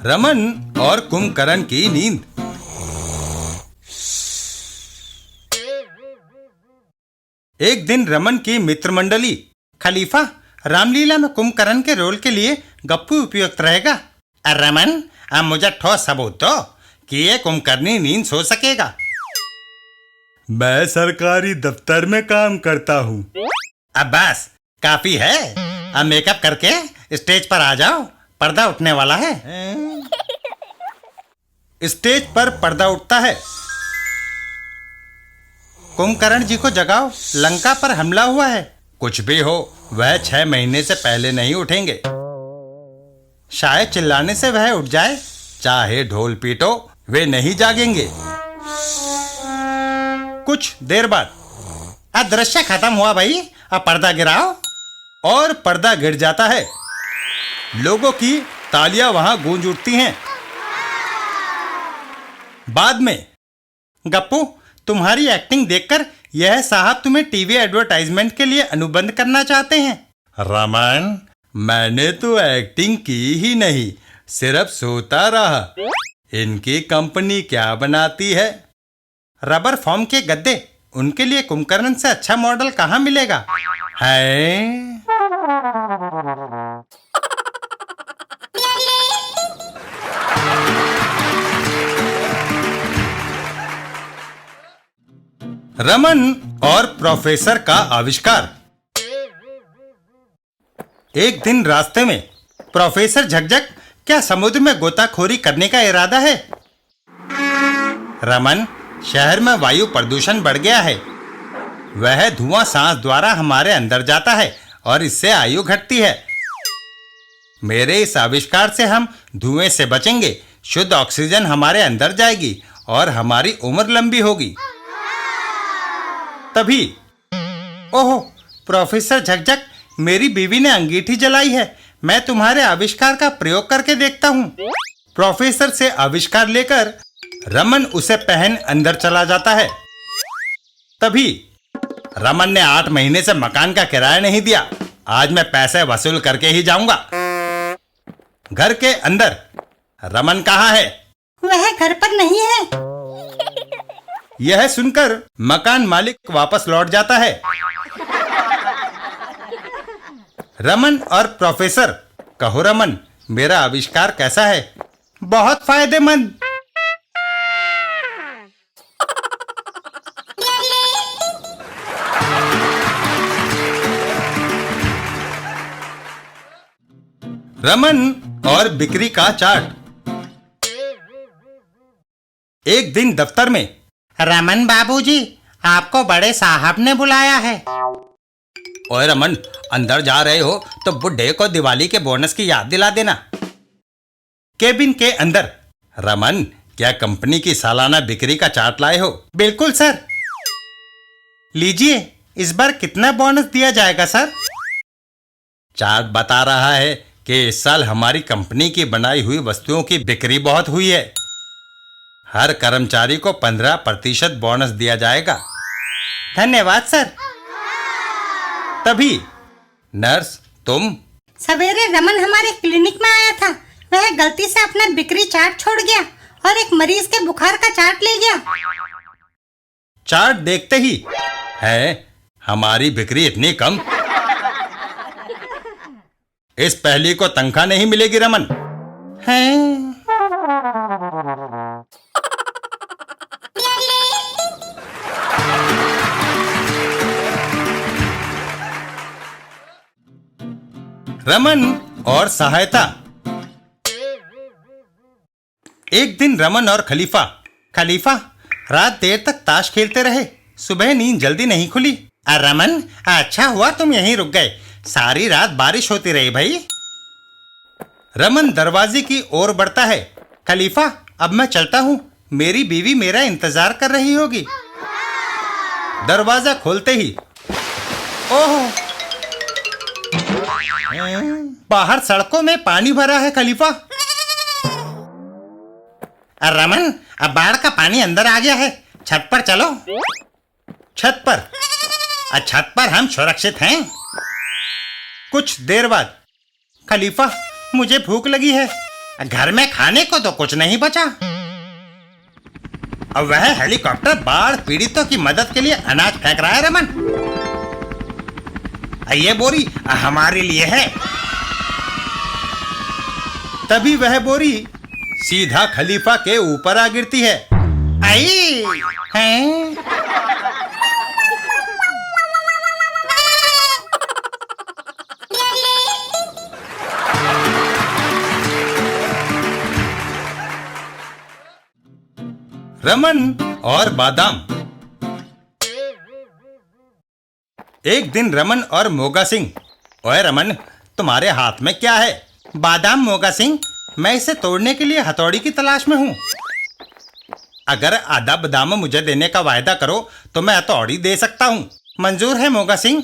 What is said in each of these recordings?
रमन और कुंभकर्ण की नींद। एक दिन रमन की मित्र मंडली, खलीफा, रामलीला में कुंभकर्ण के रोल के लिए गप्पू उपयुक्त रहेगा। रमन, अब मुझे ठोस सबूत दो कि ये कुंभकर्णी नींद सो सकेगा। मैं सरकारी दफ्तर में काम करता हूँ। अब बस काफी है, अब मेकअप करके स्टेज पर आ जाओ, पर्दा उठने वाला है। स्टेज पर पर्दा उठता है। कुंभकर्ण जी को जगाओ, लंका पर हमला हुआ है। कुछ भी हो, वह 6 महीने से पहले नहीं उठेंगे। शायद चिल्लाने से वह उठ जाए, चाहे ढोल पीटो, वे नहीं जागेंगे। कुछ देर बाद अब दृश्य खत्म हुआ भाई, अब पर्दा गिराओ। और पर्दा गिर जाता है। लोगों की तालियां वहां गूंज उठती हैं। बाद में, गप्पू, तुम्हारी एक्टिंग देखकर यह साहब तुम्हें टीवी एडवर्टाइजमेंट के लिए अनुबंध करना चाहते हैं। रमन, मैंने तो एक्टिंग की ही नहीं, सिर्फ सोता रहा। इनकी कंपनी क्या बनाती है? रबर फॉर्म के गद्दे। उनके लिए कुंभकर्ण से अच्छा मॉडल कहाँ मिलेगा? है रमन और प्रोफेसर का आविष्कार। एक दिन रास्ते में प्रोफेसर झकझक, क्या समुद्र में गोताखोरी करने का इरादा है? रमन, शहर में वायु प्रदूषण बढ़ गया है। वह धुआं सांस द्वारा हमारे अंदर जाता है और इससे आयु घटती है। मेरे इस आविष्कार से हम धुएं से बचेंगे, शुद्ध ऑक्सीजन हमारे अंदर जाएगी और हमारी उम्र लंबी होगी। तभी, ओहो प्रोफेसर झकझक, मेरी बीवी ने अंगीठी जलाई है। मैं तुम्हारे आविष्कार का प्रयोग करके देखता हूँ। प्रोफेसर से आविष्कार लेकर रमन उसे पहन अंदर चला जाता है। तभी रमन ने 8 महीने से मकान का किराया नहीं दिया। आज मैं पैसे वसूल करके ही जाऊंगा। घर के अंदर रमन कहाँ है? वह घर पर नहीं है। यह सुनकर मकान मालिक वापस लौट जाता है। रमन और प्रोफेसर, कहो रमन, मेरा आविष्कार कैसा है? बहुत फायदेमंद। रमन और बिक्री का चार्ट। एक दिन दफ्तर में, रमन बाबूजी, आपको बड़े साहब ने बुलाया है। ओए रमन, अंदर जा रहे हो तो बुड्ढे को दिवाली के बोनस की याद दिला देना। केबिन के अंदर, रमन, क्या कंपनी की सालाना बिक्री का चार्ट लाए हो? बिल्कुल सर। लीजिए, इस बार कितना बोनस दिया जाएगा सर? चार्ट बता रहा है कि इस साल हमारी कंपनी की बनाई हुई वस्तुओं की बिक्री बहुत हुई है। हर कर्मचारी को 15% बोनस दिया जाएगा। धन्यवाद सर। तभी, नर्स, तुम? सवेरे रमन हमारे क्लिनिक में आया था। वह गलती से अपना बिक्री चार्ट छोड़ गया और एक मरीज के बुखार का चार्ट ले गया। चार्ट देखते ही, है हमारी बिक्री इतनी कम? इस पहली को तनख्वाह नहीं मिलेगी रमन। है रमन और सहायता। एक दिन रमन और खलीफा रात देर तक ताश खेलते रहे। सुबह नींद जल्दी नहीं खुली। रमन, अच्छा हुआ तुम यहीं रुक गए, सारी रात बारिश होती रही भाई। रमन दरवाजे की ओर बढ़ता है। खलीफा, अब मैं चलता हूँ, मेरी बीवी मेरा इंतजार कर रही होगी। दरवाजा खोलते ही, ओह, बाहर सड़कों में पानी भरा है खलीफा। रमन, अब बाढ़ का पानी अंदर आ गया है, छत पर चलो। छत पर हम सुरक्षित हैं। कुछ देर बाद, खलीफा, मुझे भूख लगी है। घर में खाने को तो कुछ नहीं बचा। अब वह हेलीकॉप्टर बाढ़ पीड़ितों की मदद के लिए अनाज फेंक रहा है रमन। ये बोरी हमारे लिए है। तभी वह बोरी सीधा खलीफा के ऊपर आ गिरती है। आई हैं? रमन और बादाम। एक दिन रमन और मोगा सिंह। ओए रमन, तुम्हारे हाथ में क्या है? बादाम मोगा सिंह, मैं इसे तोड़ने के लिए हथौड़ी की तलाश में हूं। अगर आधा बादाम मुझे देने का वायदा करो तो मैं हथौड़ी दे सकता हूं। मंजूर है मोगा सिंह।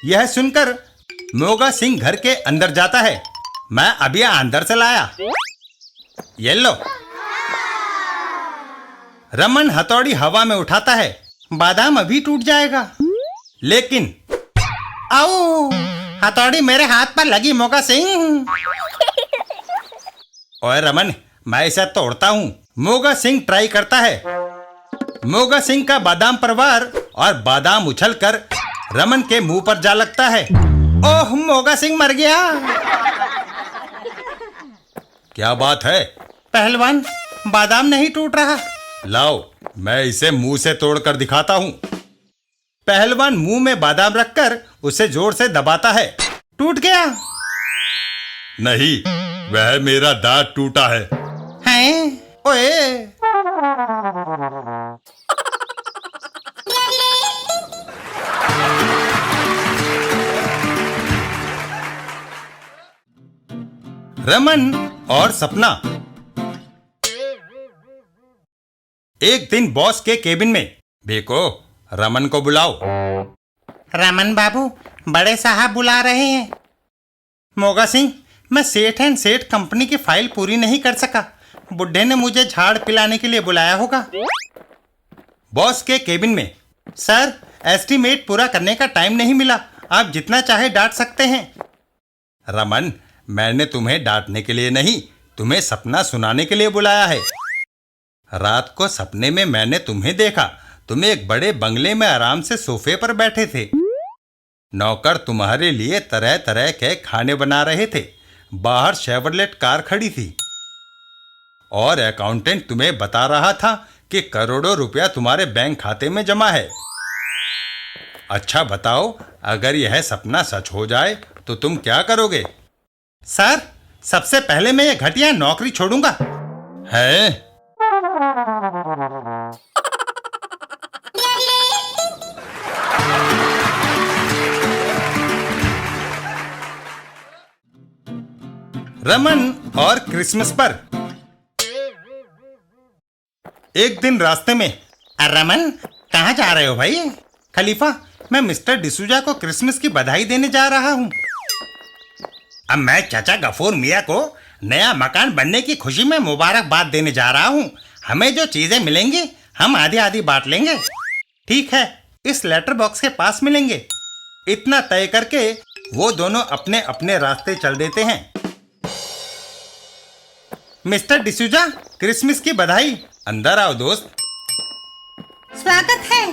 यह सुनकर मोगा सिंह घर के अंदर जाता है। मैं अभी अंदर से लाया। ये लो। रमन हथौड़ी हवा में उठाता है। बादाम अभी टूट जाएगा, लेकिन आओ, हथौड़ी मेरे हाथ पर लगी मोगा सिंह। ओए रमन, मैं इसे तोड़ता हूं। मोगा सिंह ट्राई करता है। मोगा सिंह का बादाम परवार और बादाम उछलकर रमन के मुंह पर जा लगता है। ओह, मोगा सिंह मर गया। क्या बात है? पहलवान, बादाम नहीं टूट रहा। लाओ, मैं इसे मुंह से तोड़कर दिखाता हूं। पहलवान मुंह में बादाम रखकर उसे जोर से दबाता है। टूट गया। नहीं, वह मेरा दांत टूटा है। हैं? ओए! रमन और सपना। एक दिन बॉस के केबिन में। बेको, रमन को बुलाओ। रमन बाबू, बड़े साहब बुला रहे हैं। मोगा सिंह, मैं सेठ एंड सेठ कंपनी की फाइल पूरी नहीं कर सका। बुड्ढे ने मुझे झाड़ पिलाने के लिए बुलाया होगा। बॉस के केबिन में। सर, एस्टीमेट पूरा करने का टाइम नहीं मिला। आप जितना चाहे डांट सकते हैं। रमन, मैंने तुम्हें डांटने के लिए नहीं, तुम्हें सपना सुनाने के लिए बुलाया है। रात को सपने में मैंने तुम्हें देखा। तुम एक बड़े बंगले में आराम से सोफे पर बैठे थे। नौकर तुम्हारे लिए तरह तरह के खाने बना रहे थे। बाहर शेवरलेट कार खड़ी थी और अकाउंटेंट तुम्हें बता रहा था कि करोड़ों रुपया तुम्हारे बैंक खाते में जमा है। अच्छा बताओ, अगर यह सपना सच हो जाए तो तुम क्या करोगे? सर, सबसे पहले मैं ये घटिया नौकरी छोड़ूंगा। है? रमन और क्रिसमस पर। एक दिन रास्ते में। रमन, कहाँ जा रहे हो भाई? खलीफा, मैं मिस्टर डिसूजा को क्रिसमस की बधाई देने जा रहा हूँ। अब मैं चाचा गफूर मियाँ को नया मकान बनने की खुशी में मुबारकबाद देने जा रहा हूँ। हमें जो चीजें मिलेंगी हम आधी आधी बांट लेंगे। ठीक है, इस लेटर बॉक्स के पास मिलेंगे। इतना तय करके वो दोनों अपने अपने रास्ते चल देते हैं। मिस्टर डिसूजा, क्रिसमस की बधाई। अंदर आओ दोस्त। स्वागत है।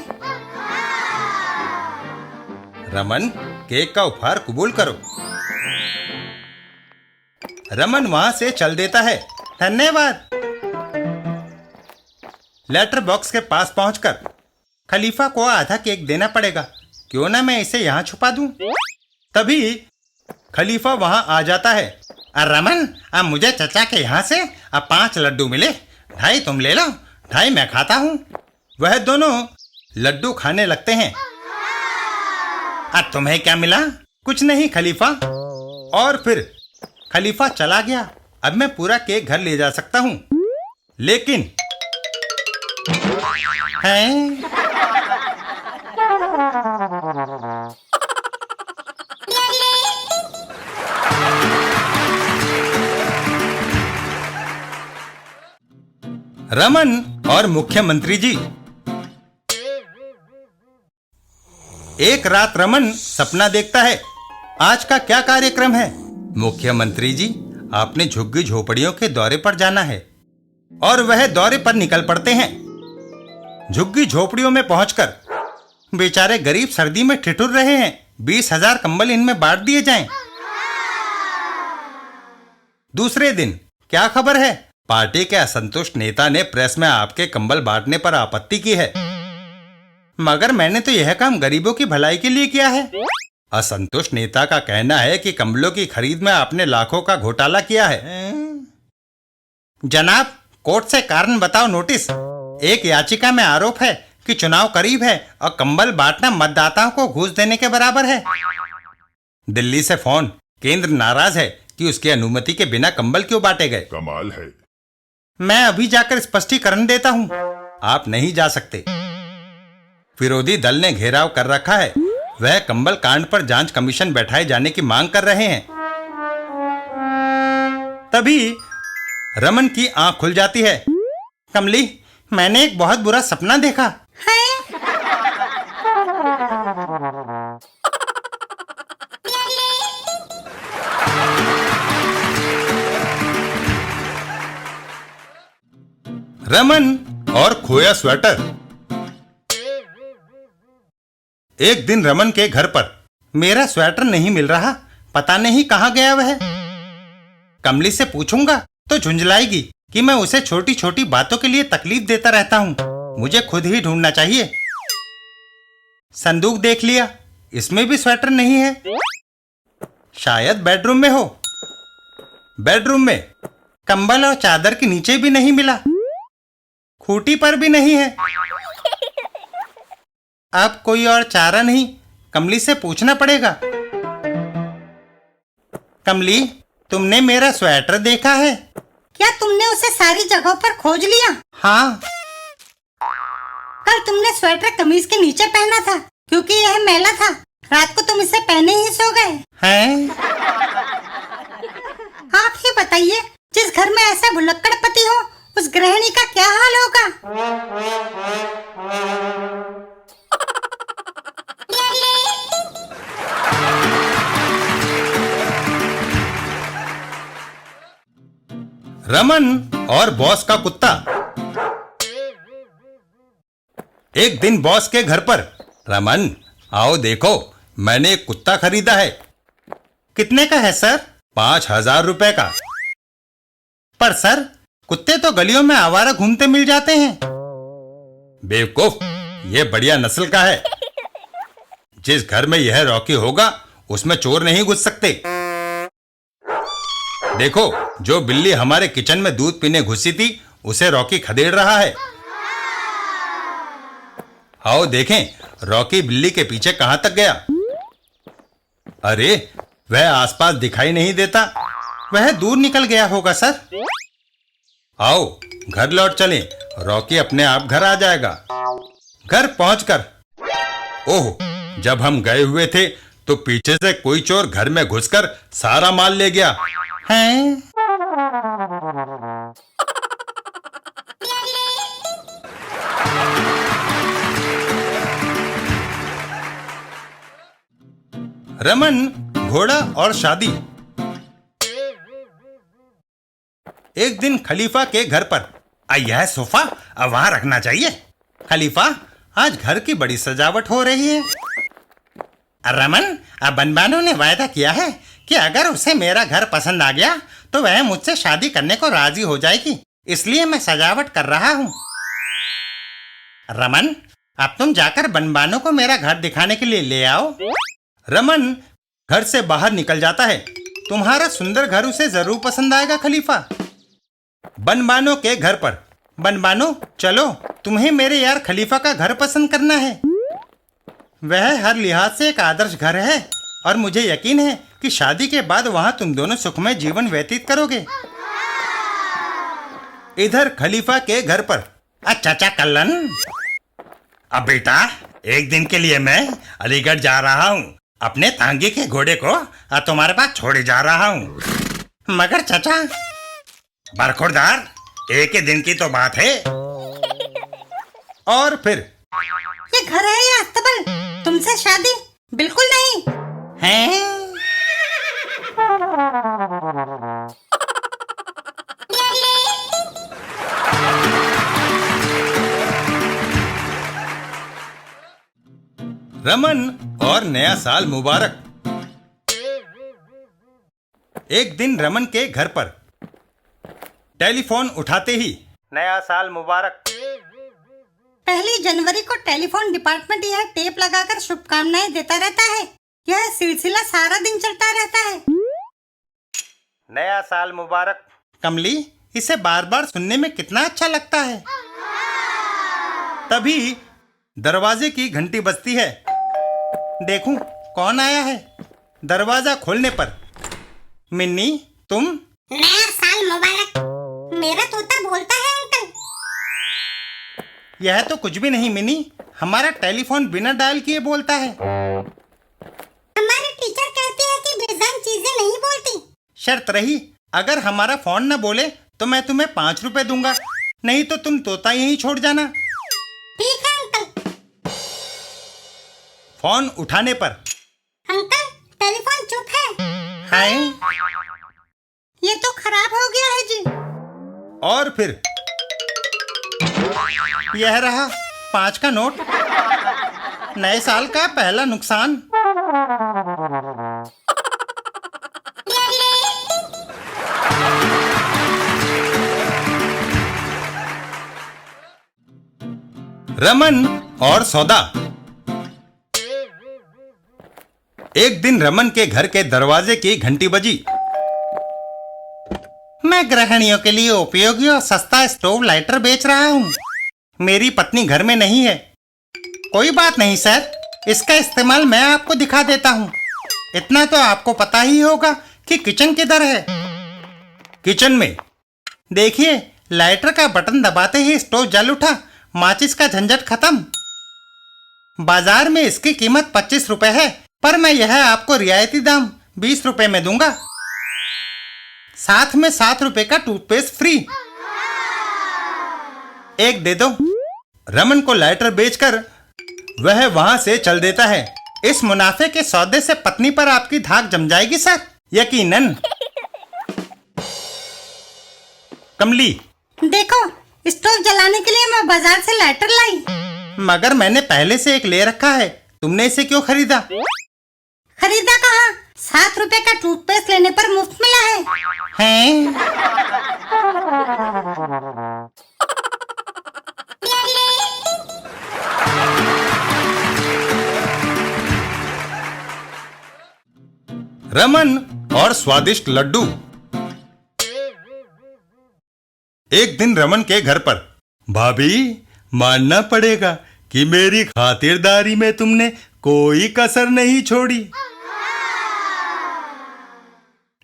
रमन, केक का उपहार कबूल करो। रमन वहां से चल देता है। धन्यवाद। लेटर बॉक्स के पास पहुंचकर खलीफा को आधा केक देना पड़ेगा। क्यों ना मैं इसे यहाँ छुपा दूं? तभी खलीफा वहां आ जाता है। रमन, अब मुझे चचा के यहाँ से 5 लड्डू मिले। 2.5 तुम ले लो, 2.5 मैं खाता हूँ। वह दोनों लड्डू खाने लगते हैं। तुम्हें क्या मिला? कुछ नहीं खलीफा। और फिर खलीफा चला गया। अब मैं पूरा केक घर ले जा सकता हूँ, लेकिन हैं? रमन और मुख्यमंत्री जी। एक रात रमन सपना देखता है। आज का क्या कार्यक्रम है? मुख्यमंत्री जी, आपने झुग्गी झोपड़ियों के दौरे पर जाना है। और वह दौरे पर निकल पड़ते हैं। झुग्गी झोपड़ियों में पहुंचकर बेचारे गरीब सर्दी में ठिठुर रहे हैं। 20,000 कंबल इनमें बांट दिए जाएं। दूसरे दिन क्या खबर है? पार्टी के असंतुष्ट नेता ने प्रेस में आपके कंबल बांटने पर आपत्ति की है। मगर मैंने तो यह काम गरीबों की भलाई के लिए किया है। असंतुष्ट नेता का कहना है कि कंबलों की खरीद में आपने लाखों का घोटाला किया है। जनाब, कोर्ट से कारण बताओ नोटिस। एक याचिका में आरोप है कि चुनाव करीब है और कंबल बांटना मतदाताओं को घूस देने के बराबर है। दिल्ली से फोन। केंद्र नाराज है कि उसकी अनुमति के बिना कंबल क्यों बांटे गए। कमाल है। मैं अभी जाकर स्पष्टीकरण देता हूं। आप नहीं जा सकते। विरोधी दल ने घेराव कर रखा है। वह कंबल कांड पर जांच कमीशन बैठाए जाने की मांग कर रहे हैं। तभी रमन की आंख खुल जाती है। कमली, मैंने एक बहुत बुरा सपना देखा है? रमन और खोया स्वेटर। एक दिन रमन के घर पर मेरा स्वेटर नहीं मिल रहा। पता नहीं कहां गया वह। कमली से पूछूंगा तो झुंझलाएगी कि मैं उसे छोटी छोटी बातों के लिए तकलीफ देता रहता हूं। मुझे खुद ही ढूंढना चाहिए। संदूक देख लिया, इसमें भी स्वेटर नहीं है। शायद बेडरूम में हो। बेडरूम में कंबल और चादर के नीचे भी नहीं मिला। खूंटी पर भी नहीं है। अब कोई और चारा नहीं, कमली से पूछना पड़ेगा। कमली, तुमने मेरा स्वेटर देखा है? क्या तुमने उसे सारी जगहों पर खोज लिया? हाँ। कल तुमने स्वेटर कमीज के नीचे पहना था क्योंकि यह मैला था। रात को तुम इसे पहने ही सो गए हैं? आप ही बताइए, जिस घर में ऐसा भुलक्कड़ पति हो उस गृहिणी का क्या हाल होगा? रमन और बॉस का कुत्ता। एक दिन बॉस के घर पर, रमन आओ देखो, मैंने एक कुत्ता खरीदा है। कितने का है सर? 5,000 रुपए का। पर सर, कुत्ते तो गलियों में आवारा घूमते मिल जाते हैं। बेवकूफ, ये बढ़िया नस्ल का है। जिस घर में यह रॉकी होगा उसमें चोर नहीं घुस सकते। देखो, जो बिल्ली हमारे किचन में दूध पीने घुसी थी उसे रॉकी खदेड़ रहा है। आओ देखें, रॉकी बिल्ली के पीछे कहां तक गया। अरे, वह आसपास दिखाई नहीं देता। वह दूर निकल गया होगा सर। आओ घर लौट चलें, रॉकी अपने आप घर आ जाएगा। घर पहुंचकर, ओह, जब हम गए हुए थे तो पीछे से कोई चोर घर में घुसकर सारा माल ले गया है। रमन, घोड़ा और शादी। एक दिन खलीफा के घर पर, यह सोफा अब वहां रखना चाहिए। खलीफा, आज घर की बड़ी सजावट हो रही है। रमन, अब बनबानो ने वायदा किया है कि अगर उसे मेरा घर पसंद आ गया तो वह मुझसे शादी करने को राजी हो जाएगी। इसलिए मैं सजावट कर रहा हूं। रमन, अब तुम जाकर बनबानो को मेरा घर दिखाने के लिए ले आओ। रमन घर से बाहर निकल जाता है। तुम्हारा सुंदर घर उसे जरूर पसंद आएगा खलीफा। बनबानो के घर पर, बनबानो चलो, तुम्हें मेरे यार खलीफा का घर पसंद करना है। वह हर लिहाज से एक आदर्श घर है और मुझे यकीन है कि शादी के बाद वहां तुम दोनों सुखमय जीवन व्यतीत करोगे। इधर खलीफा के घर पर, चाचा कल्लन, अब बेटा एक दिन के लिए मैं अलीगढ़ जा रहा हूँ। अपने तांगे के घोड़े को तुम्हारे पास छोड़े जा रहा हूँ। मगर चाचा, बरखुरदार, एक ही दिन की तो बात है। और फिर, ये घर है या अस्तबल? तुमसे शादी बिल्कुल नहीं है। रमन और नया साल मुबारक। एक दिन रमन के घर पर टेलीफोन उठाते ही नया साल मुबारक। 1 जनवरी को टेलीफोन डिपार्टमेंट यह टेप लगाकर शुभकामनाएं देता रहता है। यह सिलसिला सारा दिन चलता रहता है। नया साल मुबारक। कमली, इसे बार बार सुनने में कितना अच्छा लगता है। तभी दरवाजे की घंटी बजती है। देखूं कौन आया है। दरवाजा खोलने पर मिन्नी, तुम? नया साल मुबारक। मेरा तोता बोलता है अंकल। यह तो कुछ भी नहीं मिनी, हमारा टेलीफोन बिना डायल किए बोलता है। हमारे टीचर कहते हैं कि बेजान चीजें नहीं बोलती। शर्त रही, अगर हमारा फोन न बोले तो मैं तुम्हें 5 रुपए दूंगा, नहीं तो तुम तोता यहीं छोड़ जाना। ठीक है अंकल। फोन उठाने पर अंकल, टेलीफोन चुप है। हाय, ये तो खराब हो गया है जी। और फिर यह रहा 5 का नोट। नए साल का पहला नुकसान। रमन और सौदा। एक दिन रमन के घर के दरवाजे की घंटी बजी। मैं गृहिणियों के लिए उपयोगी और सस्ता स्टोव लाइटर बेच रहा हूँ। मेरी पत्नी घर में नहीं है। कोई बात नहीं सर, इसका इस्तेमाल मैं आपको दिखा देता हूँ। इतना तो आपको पता ही होगा कि किचन किधर है। किचन में देखिए, लाइटर का बटन दबाते ही स्टोव जल उठा। माचिस का झंझट खत्म। बाजार में इसकी कीमत 25 रुपए है, पर मैं यह आपको रियायती दाम 20 रुपए में दूंगा। साथ में 7 रुपए का टूथपेस्ट फ्री। एक दे दो। रमन को लाइटर बेचकर वह वहां से चल देता है। इस मुनाफे के सौदे से पत्नी पर आपकी धाक जम जाएगी सर, यकीनन। कमली, देखो, स्टोव जलाने के लिए मैं बाजार से लाइटर लाई। मगर मैंने पहले से एक ले रखा है, तुमने इसे क्यों खरीदा? खरीदा कहाँ? 7 रुपए का टूथपेस्ट लेने पर मुफ्त मिला है। हैं? रमन और स्वादिष्ट लड्डू। एक दिन रमन के घर पर, भाभी, मानना पड़ेगा कि मेरी खातिरदारी में तुमने कोई कसर नहीं छोड़ी।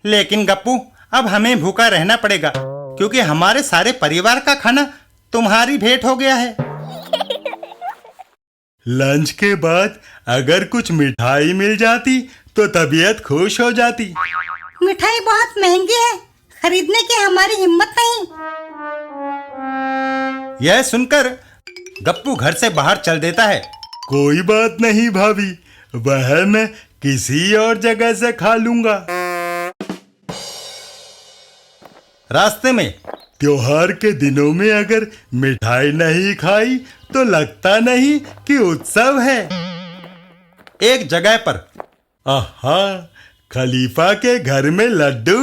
लेकिन गप्पू, अब हमें भूखा रहना पड़ेगा, क्योंकि हमारे सारे परिवार का खाना तुम्हारी भेंट हो गया है। लंच के बाद अगर कुछ मिठाई मिल जाती तो तबीयत खुश हो जाती। मिठाई बहुत महंगी है, खरीदने की हमारी हिम्मत नहीं। यह सुनकर गप्पू घर से बाहर चल देता है। कोई बात नहीं भाभी, वह मैं किसी और जगह से खा लूंगा। रास्ते में, त्योहार के दिनों में अगर मिठाई नहीं खाई तो लगता नहीं कि उत्सव है। एक जगह पर, आहा, खलीफा के घर में लड्डू।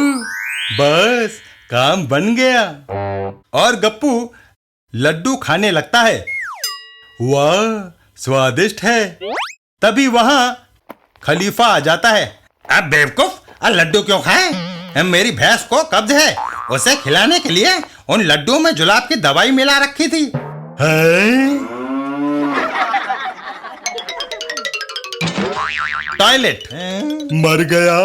बस काम बन गया। और गप्पू लड्डू खाने लगता है। वाह, स्वादिष्ट है। तभी वहां खलीफा आ जाता है। अब बेवकूफ, लड्डू क्यों खाए? मेरी भैंस को कब्ज है, उसे खिलाने के लिए उन लड्डुओं में जुलाब की दवाई मिला रखी थी। टॉयलेट। मर गया।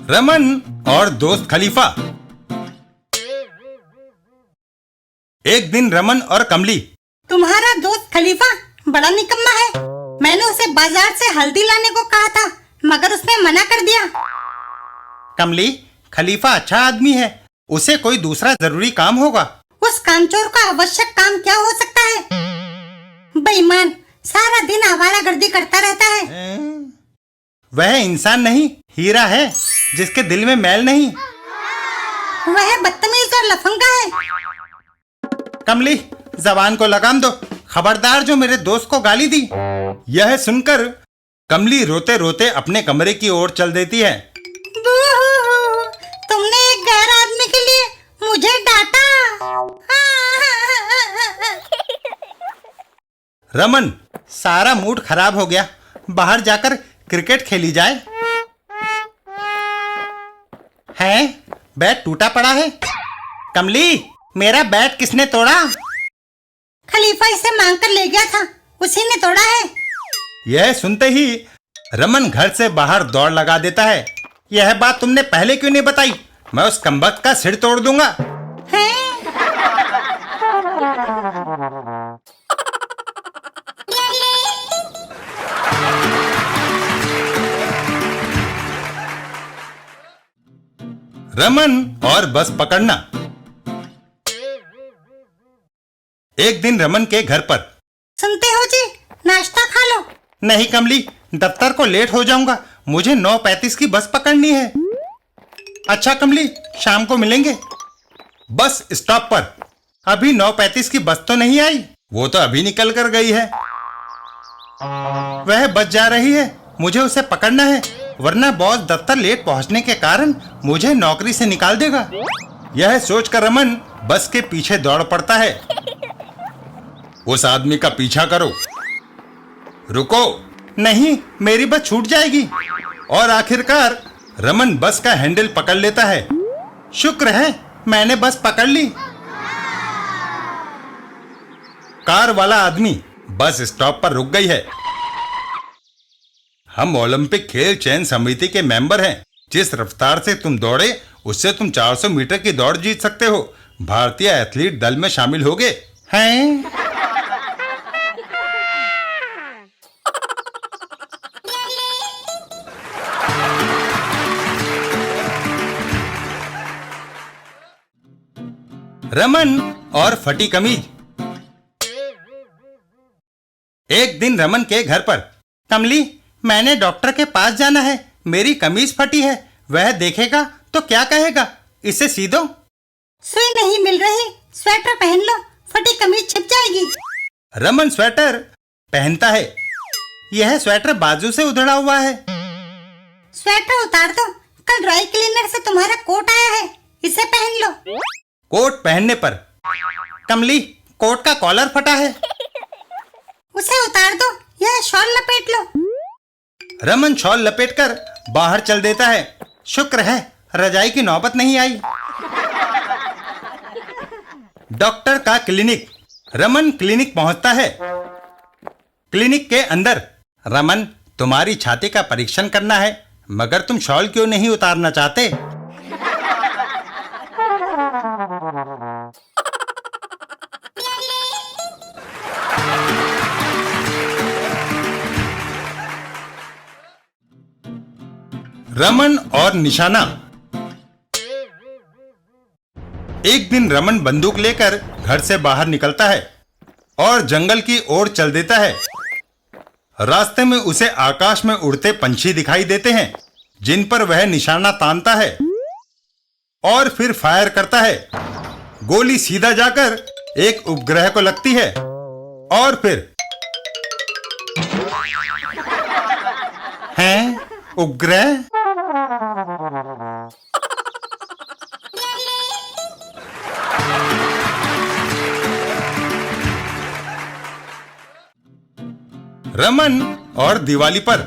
रमन और दोस्त खलीफा। एक दिन रमन और कमली। तुम्हारा दोस्त खलीफा बड़ा निकम्मा है। मैंने उसे बाजार से हल्दी लाने को कहा था, मगर उसने मना कर दिया। कमली, खलीफा अच्छा आदमी है, उसे कोई दूसरा जरूरी काम होगा। उस कामचोर का आवश्यक काम क्या हो सकता है? बेईमान, सारा दिन आवारागर्दी करता रहता है। वह इंसान नहीं, हीरा है जिसके दिल में मैल नहीं। वह बदतमीज और लफंगा है। कमली, जबान को लगाम दो। खबरदार जो मेरे दोस्त को गाली दी। यह सुनकर कमली रोते रोते अपने कमरे की ओर चल देती है। तुमने एक गैर आदमी के लिए मुझे डांटा। रमन, सारा मूड खराब हो गया, बाहर जाकर क्रिकेट खेली जाए। हैं? बैट टूटा पड़ा है। कमली, मेरा बैट किसने तोड़ा? खलीफा इसे मांग कर ले गया था, उसी ने तोड़ा है। यह सुनते ही रमन घर से बाहर दौड़ लगा देता है। यह बात तुमने पहले क्यों नहीं बताई? मैं उस कमबख्त का सिर तोड़ दूंगा। रमन और बस पकड़ना। एक दिन रमन के घर पर। सुनते हो जी, नाश्ता खा लो। नहीं कमली, दफ्तर को लेट हो जाऊंगा, मुझे 9:35 की बस पकड़नी है। अच्छा कमली, शाम को मिलेंगे। बस स्टॉप पर। अभी 9:35 की बस तो नहीं आई, वो तो अभी निकल कर गई है। वह बस जा रही है, मुझे उसे पकड़ना है, वरना बॉस दफ्तर लेट पहुंचने के कारण मुझे नौकरी से निकाल देगा। यह सोचकर रमन बस के पीछे दौड़ पड़ता है। उस आदमी का पीछा करो। रुको। नहीं, मेरी बस छूट जाएगी। और आखिरकार रमन बस का हैंडल पकड़ लेता है। शुक्र है मैंने बस पकड़ ली। कार वाला आदमी बस स्टॉप पर रुक गई है। हम ओलंपिक खेल चयन समिति के मेंबर हैं। जिस रफ्तार से तुम दौड़े उससे तुम 400 मीटर की दौड़ जीत सकते हो। भारतीय एथलीट दल में शामिल होगे हैं? रमन और फटी कमीज। एक दिन रमन के घर पर। कमली, मैंने डॉक्टर के पास जाना है, मेरी कमीज फटी है, वह देखेगा तो क्या कहेगा? इसे सी दो। सुई नहीं मिल रही, स्वेटर पहन लो, फटी कमीज छिप जाएगी। रमन स्वेटर पहनता है। यह स्वेटर बाजू से उधड़ा हुआ है। स्वेटर उतार दो, कल ड्राई क्लीनर से तुम्हारा कोट आया है, इसे पहन लो। कोट पहनने पर। कमली, कोट का कॉलर फटा है। उसे उतार दो, यह शॉल लपेट लो। रमन शॉल लपेटकर बाहर चल देता है। शुक्र है रजाई की नौबत नहीं आई। डॉक्टर का क्लिनिक। रमन क्लिनिक पहुंचता है। क्लिनिक के अंदर। रमन, तुम्हारी छाती का परीक्षण करना है, मगर तुम शॉल क्यों नहीं उतारना चाहते? रमन और निशाना। एक दिन रमन बंदूक लेकर घर से बाहर निकलता है और जंगल की ओर चल देता है। रास्ते में उसे आकाश में उड़ते पंछी दिखाई देते हैं, जिन पर वह निशाना तानता है और फिर फायर करता है। गोली सीधा जाकर एक उपग्रह को लगती है और फिर हैं उपग्रह। रमन और दिवाली पर।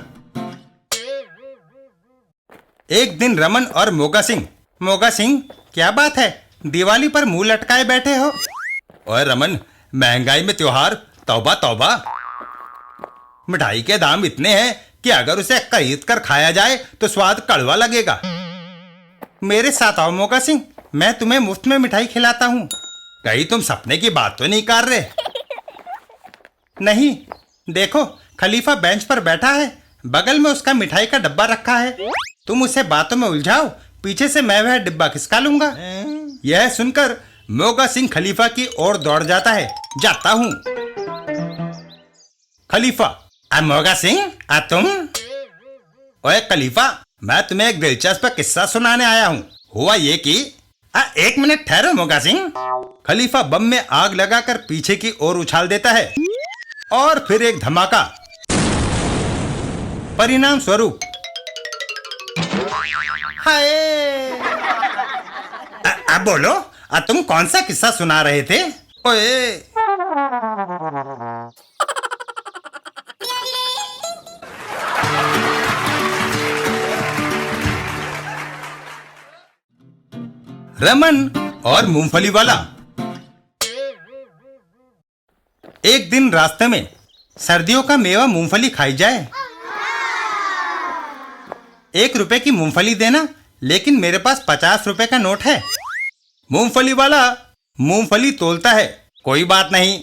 एक दिन रमन और मोगा सिंह। मोगा सिंह, क्या बात है, दिवाली पर मुंह लटकाए बैठे हो? और रमन, महंगाई में त्योहार, तौबा तौबा। मिठाई के दाम इतने हैं कि अगर उसे खरीद कर खाया जाए तो स्वाद कड़वा लगेगा। मेरे साथ आओ मोगा सिंह, मैं तुम्हें मुफ्त में मिठाई खिलाता हूं। कहीं तुम सपने की बात तो नहीं कर रहे? नहीं, देखो खलीफा बेंच पर बैठा है, बगल में उसका मिठाई का डब्बा रखा है। तुम उसे बातों में उलझाओ, पीछे से मैं वह डिब्बा खिसका लूंगा। यह सुनकर मोगा सिंह खलीफा की ओर दौड़ जाता है। जाता हूं। खलीफा, मोगा सिंह, तुम? ओए खलीफा, मैं तुम्हें एक दिलचस्प किस्सा सुनाने आया हूँ। हुआ ये कि एक मिनट ठहरो मोगा सिंह। खलीफा बम में आग लगाकर पीछे की ओर उछाल देता है और फिर एक धमाका। परिणाम स्वरूप हाय। अब बोलो, तुम कौन सा किस्सा सुना रहे थे? ओए रमन और मूंगफली वाला। एक दिन रास्ते में सर्दियों का मेवा मूंगफली खाई जाए। 1 रुपए की मूंगफली देना, लेकिन मेरे पास 50 रुपए का नोट है। मूंगफली वाला मूंगफली तोलता है। कोई बात नहीं,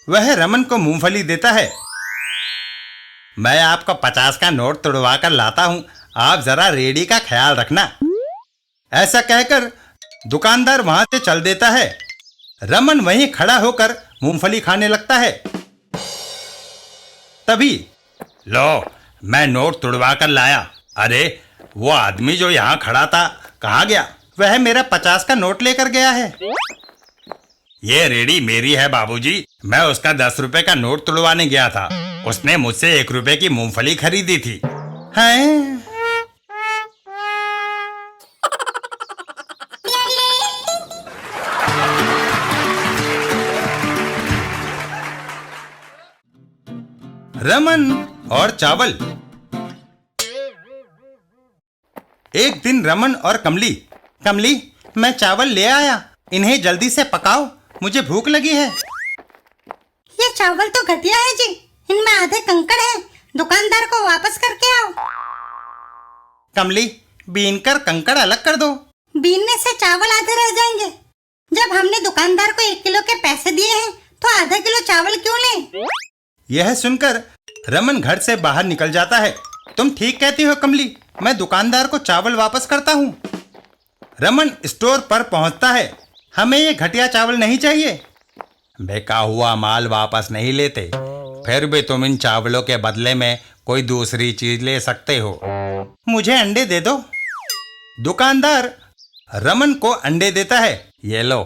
वह रमन को मूंगफली देता है। मैं आपको 50 का नोट तुड़वा कर लाता हूं, आप जरा रेडी का ख्याल रखना। ऐसा कहकर दुकानदार वहां से चल देता है। रमन वहीं खड़ा होकर मूंगफली खाने लगता है। तभी लो, मैं नोट तुड़वा कर लाया। अरे वो आदमी जो यहाँ खड़ा था कहाँ गया? वह मेरा 50 का नोट लेकर गया है। ये रेडी मेरी है बाबूजी, मैं उसका 10 रुपए का नोट तुड़वाने गया था। उसने मुझसे 1 रुपए की मूंगफली खरीदी थी। हैं? रमन और चावल। एक दिन रमन और कमली, कमली मैं चावल ले आया, इन्हें जल्दी से पकाओ, मुझे भूख लगी है। ये चावल तो घटिया है जी, इनमें आधे कंकड़ हैं, दुकानदार को वापस करके आओ। कमली, बीनकर कंकड़ अलग कर दो। बीनने से चावल आधे रह जाएंगे। जब हमने दुकानदार को 1 किलो के पैसे दिए हैं तो आधा किलो चावल क्यों लें? यह सुनकर रमन घर से बाहर निकल जाता है। तुम ठीक कहती हो कमली, मैं दुकानदार को चावल वापस करता हूँ। रमन स्टोर पर पहुँचता है। हमें ये घटिया चावल नहीं चाहिए। बेका हुआ माल वापस नहीं लेते, फिर भी तुम इन चावलों के बदले में कोई दूसरी चीज ले सकते हो। मुझे अंडे दे दो। दुकानदार रमन को अंडे देता है। ये लो।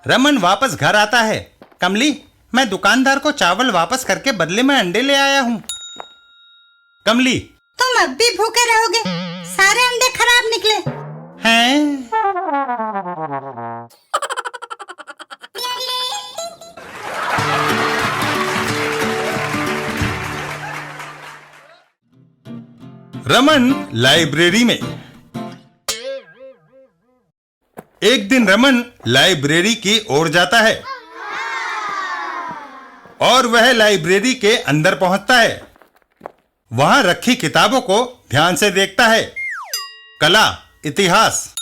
रमन वापस घर आता है। कमली, मैं दुकानदार को चावल वापस करके बदले में अंडे ले आया हूँ। कमली, तुम अब भी भूखे रहोगे, सारे अंडे खराब निकले हैं? रमन लाइब्रेरी में। एक दिन रमन लाइब्रेरी की ओर जाता है और वह लाइब्रेरी के अंदर पहुंचता है। वहां रखी किताबों को ध्यान से देखता है। कला, इतिहास,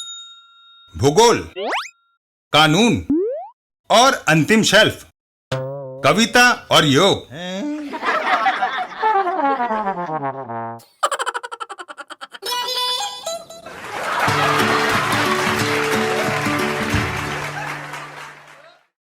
भूगोल, कानून और अंतिम शेल्फ, कविता और योग।